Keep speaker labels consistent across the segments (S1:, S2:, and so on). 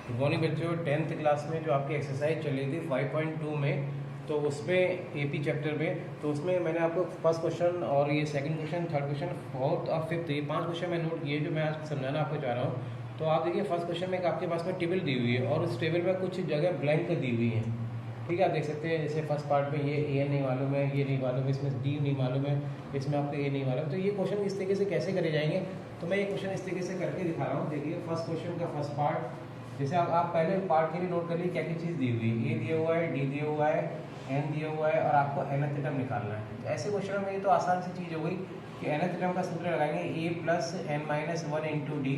S1: Good morning बच्चों। 10th class में जो आपकी एक्सरसाइज चली थी 5.2 में, तो उसमें एपी चैप्टर में, तो उसमें मैंने आपको फर्स्ट क्वेश्चन और ये second question, third question, fourth और फिफ्थ, ये 5 क्वेश्चन मैं नोट किए जो मैं आज समझाना आपको चाह रहा हूँ। तो आप देखिए फर्स्ट क्वेश्चन में आपके पास में टेबल दी हुई है और उस टेबल में कुछ जगह ब्लैंक दी हुई है। ठीक है, आप देख सकते हैं जैसे फर्स्ट पार्ट में ये ए नहीं मालूम है, ये नहीं मालूम है, इसमें डी नहीं मालूम है, इसमें आपको ए नहीं मालूम। तो ये क्वेश्चन इस तरीके से कैसे करे जाएंगे, तो मैं ये क्वेश्चन इस तरीके से करके दिखा रहा हूँ। देखिए फर्स्ट क्वेश्चन का फर्स्ट पार्ट, जैसे आप पहले पार्ट के लिए नोट कर लीजिए क्या क्या चीज़ दी हुई है। ए दिया हुआ है, डी दिया हुआ है, एन दिया हुआ है और आपको nth टर्म निकालना है। तो ऐसे क्वेश्चन में ये तो आसान सी चीज़ हो गई कि nth टर्म का सूत्र लगाएंगे a plus N minus one into d.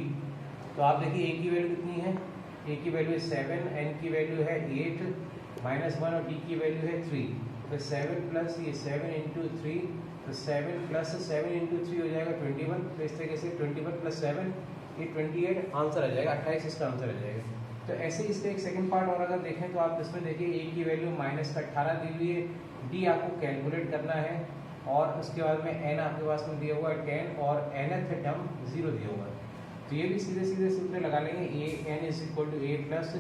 S1: तो आप देखिए ए की वैल्यू कितनी है, ए की वैल्यू 7, एन की वैल्यू है 8, माइनस वन और डी की वैल्यू है 3। तो 7 प्लस ये 7 इंटू 3, तो 7 प्लस 7 इंटू 3 हो जाएगा 21। तो इस तरीके से 21 प्लस 7 ये 28 आंसर आ जाएगा, 28 इसका आंसर आ जाएगा। तो ऐसे ही इसका एक सेकंड पार्ट और अगर देखें तो आप इसमें देखिए ए की वैल्यू माइनस का 18 दी हुई है, डी आपको कैलकुलेट करना है और उसके बाद में एन आपके पास में दिया हुआ है 10 और nth टर्म 0 दिया हुआ है। तो ये भी सीधे सीधे सूत्र लगा लेंगे, a n is equal to A plus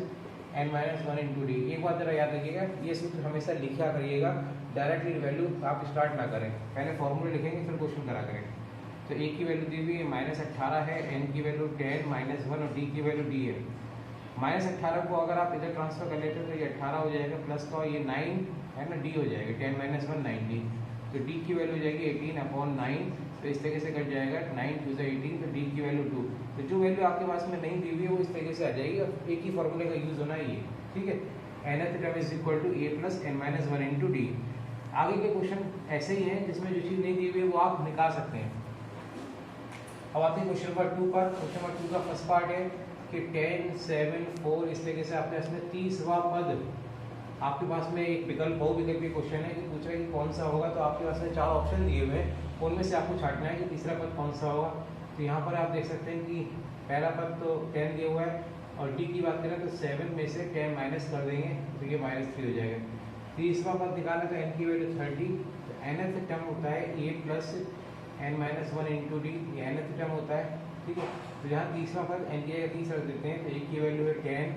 S1: N minus one into d. एक बात जरा याद रखिएगा, ये सूत्र हमेशा लिखा करिएगा, डायरेक्टली वैल्यू आप स्टार्ट ना करें, पहले फॉर्मूले लिखेंगे फिर क्वेश्चन करा करें। तो ए की वैल्यू दी हुई है -18 है, एन की वैल्यू 10 माइनस वन और डी की वैल्यू डी है। -18 को अगर आप इधर ट्रांसफर कर लेते हो तो ये 18 हो जाएगा, प्लस का ये 9 है ना, डी हो जाएगा 10 माइनस वन 19। तो डी की वैल्यू हो जाएगी 18/9। तो इस तरीके से कट जाएगा 9 2 18, तो डी की वैल्यू 2। तो जो वैल्यू आपके पास में नहीं दी हुई है वो इस तरीके से आ जाएगी और एक ही फॉर्मूले का यूज़ होना है ये। ठीक है, nth term is equal to A plus N minus one into D. आगे के क्वेश्चन ऐसे ही हैं जिसमें जो चीज़ नहीं दी हुई है वो आप निकाल सकते हैं। अब आते हैं क्वेश्चन नंबर 2 पर। क्वेश्चन नंबर 2 का फर्स्ट पार्ट है कि 10 7 4 इस तरीके से आपके पास में 30वां पद, आपके पास में एक विकल्प बहुविकल्पी क्वेश्चन है कि पूछ रहा है कि कौन सा होगा। तो आपके पास में 4 ऑप्शन दिए हुए हैं, उनमें से आपको छांटना है कि तीसरा पद कौन सा होगा। तो यहाँ पर आप देख सकते हैं कि पहला पद तो 10 दिया हुआ है और डी की बात करें तो 7 में से 10 माइनस कर देंगे तो ये -3 हो जाएगा। तीसरा पद निकालें तो एन की वैल्यू 30। तो nth टर्म होता है a plus N minus one into d, ये nth टर्म होता है। ठीक है, तो यहाँ तीसरा पद एन की जगह 30 रख देते हैं, तो ए की वैल्यू है 10,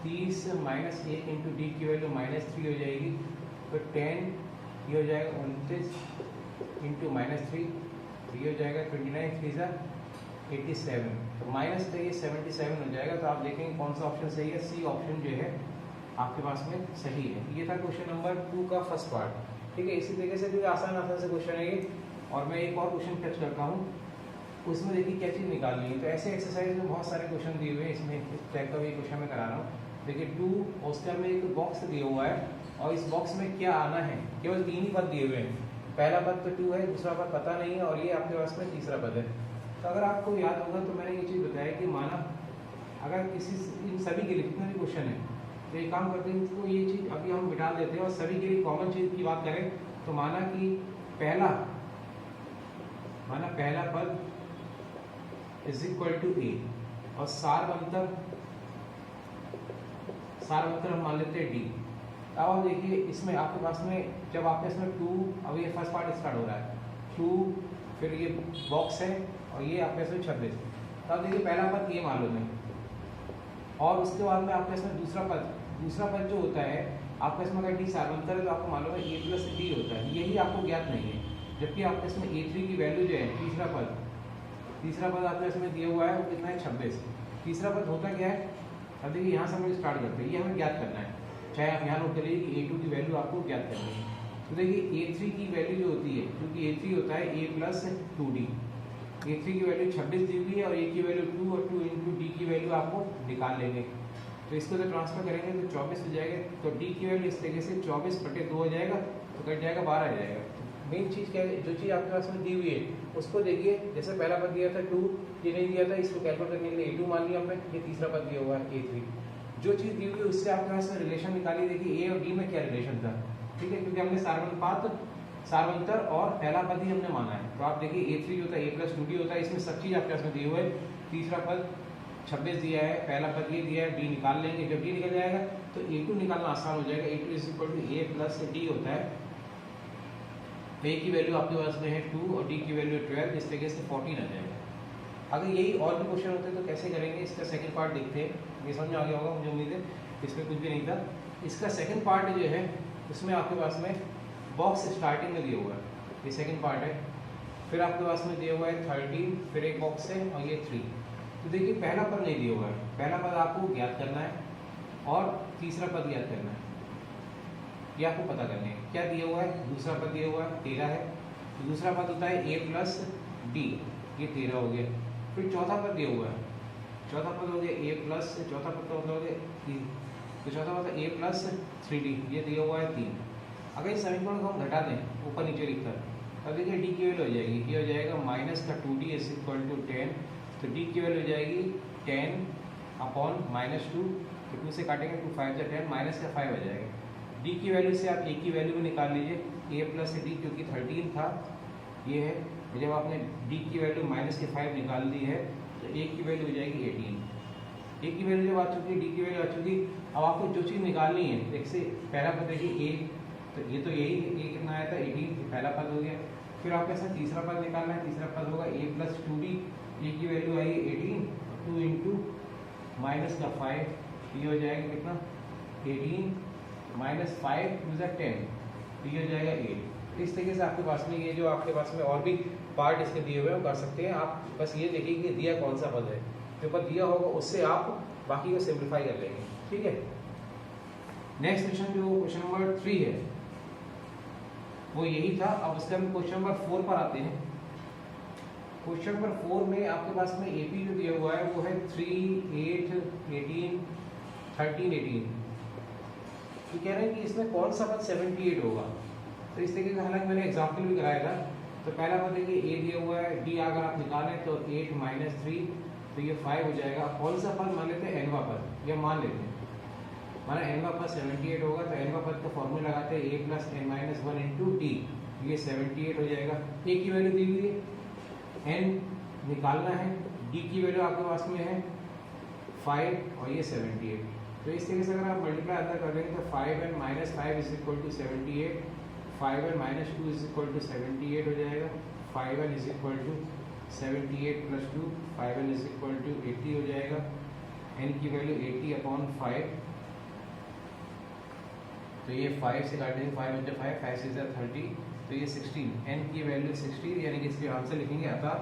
S1: 30 माइनस 1 इंटू डी की वैल्यू -3 हो जाएगी। तो 10 ये हो जाएगा 29 इंटू -3, तो ये हो जाएगा 29 3 सा 87। तो माइनस तो ये 77 हो जाएगा। तो आप देखेंगे कौन सा ऑप्शन सही है, सी ऑप्शन जो है आपके पास में सही है। ये था क्वेश्चन नंबर 2 का फर्स्ट पार्ट। ठीक है, इसी तरीके से जो आसान से क्वेश्चन है ये। और मैं एक और क्वेश्चन टच करता हूँ, उसमें देखिए क्या चीज़ निकालनी है। तो ऐसे एक्सरसाइज में बहुत सारे क्वेश्चन दिए हुए हैं, इसमें इस टाइप का भी क्वेश्चन मैं करा रहा हूँ। देखिए 2 उसके में एक बॉक्स दिया हुआ है और इस बॉक्स में क्या आना है, केवल 3 ही पद दिए हुए हैं। पहला पद तो 2 है, दूसरा पद पता नहीं है और ये आपके पास में तीसरा पद है। तो अगर आपको याद होगा तो मैंने ये चीज़ बताया कि माना अगर किसी इन सभी के लिए जितने भी क्वेश्चन है तो एक काम करते हैं, इसको ये चीज़ अभी हम मिटा देते हैं और सभी के लिए कॉमन चीज़ की बात करें तो माना कि पहला पद इज इक्वल टू ए और सारवंतर हम मान लेते हैं डी। अब आप देखिए इसमें आपके पास में जब आपके इसमें 2, अब ये फर्स्ट पार्ट स्टार्ट हो रहा है 2, फिर ये बॉक्स है और ये आपके इसमें 26। तो आप देखिए पहला पद ये मालूम है और उसके बाद में आपके इसमें दूसरा पद जो होता है आपके इसमें अगर डी सारवंतर है तो आपको मालूम है ए प्लस डी होता है, यही आपको ज्ञात नहीं है। जबकि आपके इसमें A3 की वैल्यू जो है तीसरा पद आपके इसमें दिया हुआ है वो कितना है 26। तीसरा पद होता क्या है, अब देखिए यहाँ से हम स्टार्ट करते हैं, ये हमें ज्ञात करना है। चाहे आप यहाँ नोट करिए कि A2 की वैल्यू आपको ज्ञात करनी है। तो देखिए A3 की वैल्यू जो होती है, क्योंकि A3 होता है A प्लस 2D, A3 की वैल्यू 26 दी हुई है और A की वैल्यू 2 और 2 इंटू डी की वैल्यू आपको निकाल लेंगे। तो इसको जब ट्रांसफर करेंगे तो 24 हो जाएगा। तो डी की वैल्यू इस तरीके से 24/2 हो जाएगा, तो कट जाएगा 12 आ जाएगा। मेन चीज़ क्या है, जो चीज़ आपके पास में दी हुई है उसको देखिए। जैसे पहला पद दिया था 2, ये नहीं दिया था, इसको कैलकुलेट करने के लिए A2 मान लिया हमने, ये तीसरा पद दिया हुआ है A3। जो चीज़ दी हुई है उससे आपके पास में रिलेशन निकालिए। देखिए ए और डी में क्या रिलेशन था। ठीक है, क्योंकि हमने सारवंतर और पहला पद ही हमने माना है। तो आप देखिए A3 होता है A प्लस 2D होता है, इसमें सब चीज़ आपके पास में दिए हुए है। तीसरा पद 26 दिया है, पहला पद ये दिया है, डी निकाल लेंगे। जब डी निकल जाएगा तो A2 निकालना आसान हो जाएगा। A2 is equal to A plus D होता है। ए की वैल्यू आपके पास में है 2 और डी की वैल्यू 12, इस तरीके से 14 आ जाएगा। अगर यही और भी क्वेश्चन होते तो कैसे करेंगे, इसका सेकंड पार्ट देखते हैं। ये समझ में आ गया होगा मुझे उम्मीद है, इसमें कुछ भी नहीं था। इसका सेकंड पार्ट जो है उसमें आपके पास में बॉक्स स्टार्टिंग में दिया हुआ है, ये सेकंड पार्ट है। फिर आपके पास में दिया हुआ है 13, फिर एक बॉक्स है और ये 3। तो देखिए पहला पद नहीं दिया हुआ है, पहला पद आपको ज्ञात करना है और तीसरा पद ज्ञात करना है, ये आपको पता करना है। क्या दिया हुआ है, दूसरा पद दिया हुआ है 13 है, तो दूसरा पद होता है a प्लस डी, ये 13 हो गया। फिर चौथा पद दिया हुआ है, चौथा पद हो गया a प्लस, चौथा पद का मतलब हो गया 3, तो चौथा पद a प्लस 3d, ये दिया हुआ है 3। अगर इस समीकरण को हम घटा दें ऊपर नीचे लिखकर, तब देखिए डी की वैल्यू हो जाएगी, ये हो जाएगा माइनस का 2d इज इक्वल टू 10, तो डी की वैल्यू हो जाएगी 10 अपॉन माइनस 2, तो 2 से काटेंगे 2 5 से 10, माइनस का 5 हो जाएगा। डी की वैल्यू से आप ए की वैल्यू भी निकाल लीजिए, a प्लस डी क्योंकि 13 था ये है, तो जब आपने डी की वैल्यू माइनस के 5 निकाल दी है तो ए की वैल्यू हो जाएगी 18। ए की वैल्यू जब आ चुकी है, डी की वैल्यू आ चुकी, अब आपको जो चीज़ निकालनी है, जैसे पहला पद देखिए ए, तो ये तो यही ए कितना आया था 18, पहला पद हो गया। फिर आपके साथ तीसरा पद निकालना है, तीसरा पद होगा a प्लस 2d, ए की वैल्यू आई 18, 2 इंटू माइनस का 5, ये हो जाएगा कितना 18 माइनस 5 टू ज़ा 10, तो ये हो जाएगा 8। इस तरीके से आपके पास में ये जो आपके पास में और भी पार्ट इसके दिए हुए हैं कर सकते हैं आप। बस ये देखिए कि दिया कौन सा पद है, जो पद दिया होगा उससे आप बाकी को सिंप्लीफाई कर लेंगे, ठीक है। नेक्स्ट क्वेश्चन जो क्वेश्चन नंबर 3 है वो यही था। अब उसके हम क्वेश्चन नंबर 4 पर आते हैं। क्वेश्चन नंबर 4 में आपके पास में एपी जो दिया हुआ है वो है 3, 8, 18, 13, 18। तो कह रहे हैं कि इसमें कौन सा पद 78 होगा। तो इस तरीके से हालांकि मैंने एग्जाम्पल भी कराया था। तो पहला पद देखिए ए दिया हुआ है, डी अगर आप निकालें तो 8 माइनस 3, तो ये 5 हो जाएगा। कौन सा पद मान लेते हैं, एनवा पद, यह मान लेते हैं, माना एनवा पद 78 होगा, तो एनवा पद का फॉर्मूला लगाते हैं a plus n minus 1 into d, ये 78 हो जाएगा। ए की वैल्यू दी हुई है, एन निकालना है, डी की वैल्यू आपके पास में है 5 और ये 78। तो इस तरीके से अगर आप मल्टीप्लाई अंदर कर देंगे तो 5n minus 5 is equal to 78, 5n minus 2 is equal to 78 हो जाएगा, 5n is equal to 78 plus 2, 5n is equal to 80 हो जाएगा। n की वैल्यू 80 अपॉन 5, तो ये 5 से काटेंगे, 5 इंटू 5, 5 से 30, तो ये 16, n की वैल्यू 60, यानी कि इसके आंसर लिखेंगे अतः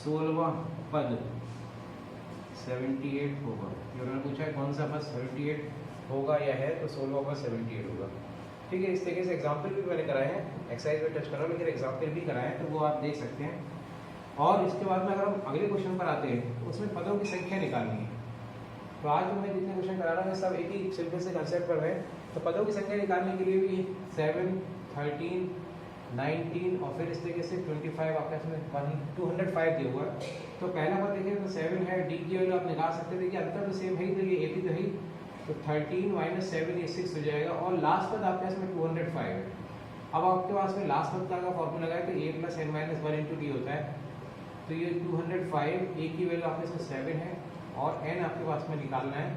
S1: 16वां पद 78 होगा। ये उन्होंने पूछा है कौन सा पद 78 होगा या है, तो 16वां पद 78 होगा, ठीक है। इस तरीके से एग्जाम्पल भी मैंने कराए हैं, एक्सरसाइज में टच करा, लेकिन एग्जाम्पल भी कराए हैं, तो वो आप देख सकते हैं। और इसके बाद में अगर हम अगले क्वेश्चन पर आते हैं तो उसमें पदों की संख्या निकालनी है। तो आज मैं जितने क्वेश्चन करा रहा हूँ सब एक ही सिंपल से कंसेप्ट पर है। तो पदों की संख्या निकालने के लिए भी 7, 13, 19 और फिर इस तरीके से 25 आपके इसमें 205 दिया हुआ है। तो पहला पद देखिए तो 7 है, डी की वैल्यू आप निकाल सकते हैं, देखिए अंतर तो सेम है ही, तो ये 80 तो है ही, तो 13 माइनस 7 ये 6 हो जाएगा। और लास्ट पद आपके इसमें 205 है। अब आपके पास में लास्ट पद का फॉर्मूला लगाए तो a plus n minus 1 into D होता है, तो ये 205, a की वैल्यू आपके इसमें 7 है और n आपके पास में निकालना है,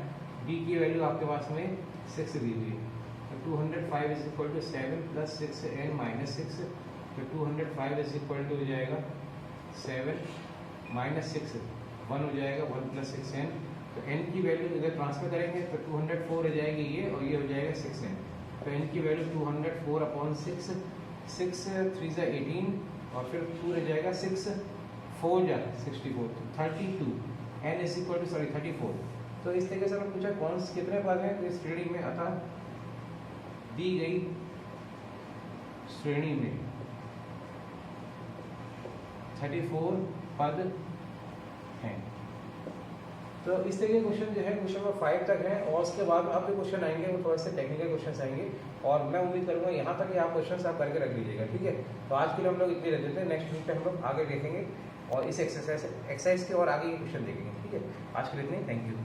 S1: d की वैल्यू आपके पास में 6 दी हुई है। तो 205 is equal to 7 plus 6n minus 6, तो 205 इज इक्वल टू हो जाएगा 7 माइनस 6, 1 हो जाएगा, 1 प्लस 6n। तो n की वैल्यू इधर ट्रांसफर करेंगे तो 204 हो जाएगी ये, और ये हो जाएगा 6n। तो n की वैल्यू 204 अपॉन 6, 6 3 ज़ा 18 और फिर 2 रह जाएगा, 6 4 जा 64, तो 32, n इज इक्वल टू 34। तो इस तरीके से हमें पूछा कौन से कितने पद हैं, तो इस श्रेणी में अतः दी गई श्रेणी में 34 पद हैं। तो इस तरीके के क्वेश्चन जो है क्वेश्चन नंबर 5 तक है, और उसके बाद आप जो क्वेश्चन आएंगे वो थोड़े से टेक्निकल क्वेश्चन आएंगे, और मैं उम्मीद करूंगा यहाँ तक आप क्वेश्चन आप करके रख लीजिएगा, ठीक है। तो आज के लिए हम लोग इतने रख देते हैं, नेक्स्ट वीक पे हम लोग आगे देखेंगे और इस एक्सरसाइज के और आगे ये क्वेश्चन देखेंगे, ठीक है। आज के लिए इतने, थैंक यू।